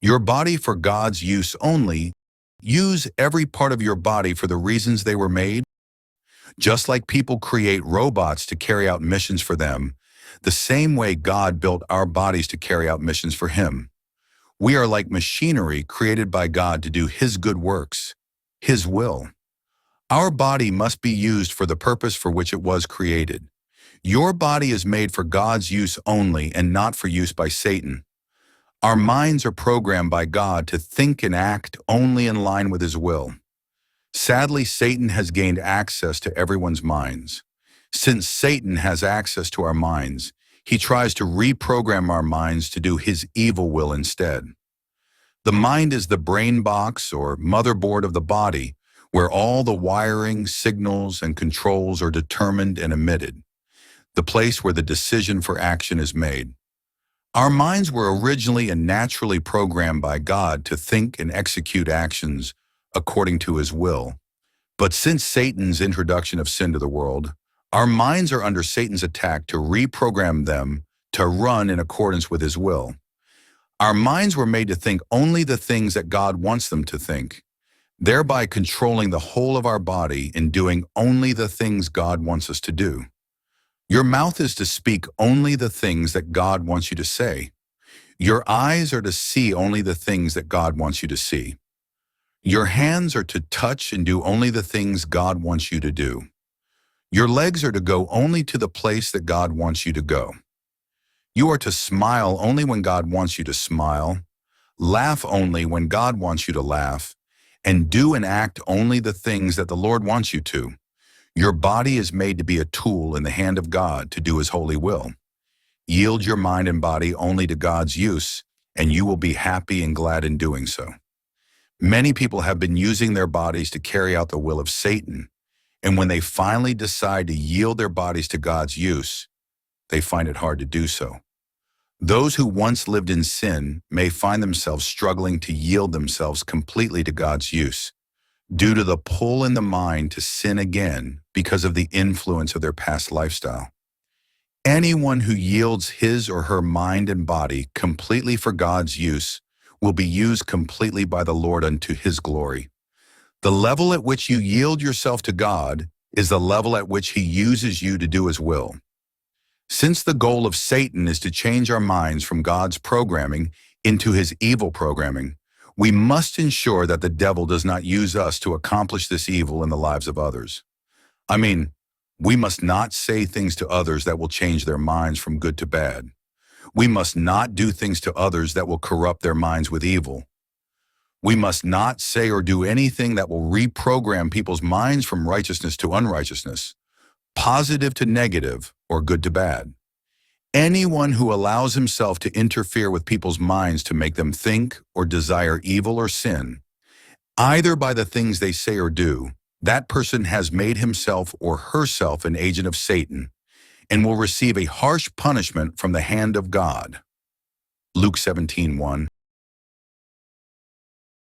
Your body for God's use only. Use every part of your body for the reasons they were made. Just like people create robots to carry out missions for them, the same way God built our bodies to carry out missions for Him. We are like machinery created by God to do His good works, His will. Our body must be used for the purpose for which it was created. Your body is made for God's use only and not for use by Satan. Our minds are programmed by God to think and act only in line with His will. Sadly, Satan has gained access to everyone's minds. Since Satan has access to our minds, he tries to reprogram our minds to do his evil will instead. The mind is the brain box or motherboard of the body, where all the wiring, signals, and controls are determined and emitted, the place where the decision for action is made. Our minds were originally and naturally programmed by God to think and execute actions according to His will. But since Satan's introduction of sin to the world, our minds are under Satan's attack to reprogram them to run in accordance with His will. Our minds were made to think only the things that God wants them to think, thereby controlling the whole of our body and doing only the things God wants us to do. Your mouth is to speak only the things that God wants you to say. Your eyes are to see only the things that God wants you to see. Your hands are to touch and do only the things God wants you to do. Your legs are to go only to the place that God wants you to go. You are to smile only when God wants you to smile, laugh only when God wants you to laugh, and do and act only the things that the Lord wants you to. Your body is made to be a tool in the hand of God to do His holy will. Yield your mind and body only to God's use, and you will be happy and glad in doing so. Many people have been using their bodies to carry out the will of Satan, and when they finally decide to yield their bodies to God's use, they find it hard to do so. Those who once lived in sin may find themselves struggling to yield themselves completely to God's use, due to the pull in the mind to sin again because of the influence of their past lifestyle. Anyone who yields his or her mind and body completely for God's use will be used completely by the Lord unto His glory. The level at which you yield yourself to God is the level at which He uses you to do His will. Since the goal of Satan is to change our minds from God's programming into his evil programming, we must ensure that the devil does not use us to accomplish this evil in the lives of others. We must not say things to others that will change their minds from good to bad. We must not do things to others that will corrupt their minds with evil. We must not say or do anything that will reprogram people's minds from righteousness to unrighteousness, positive to negative, or good to bad. Anyone who allows himself to interfere with people's minds to make them think or desire evil or sin, either by the things they say or do, that person has made himself or herself an agent of Satan and will receive a harsh punishment from the hand of God. Luke 17:1.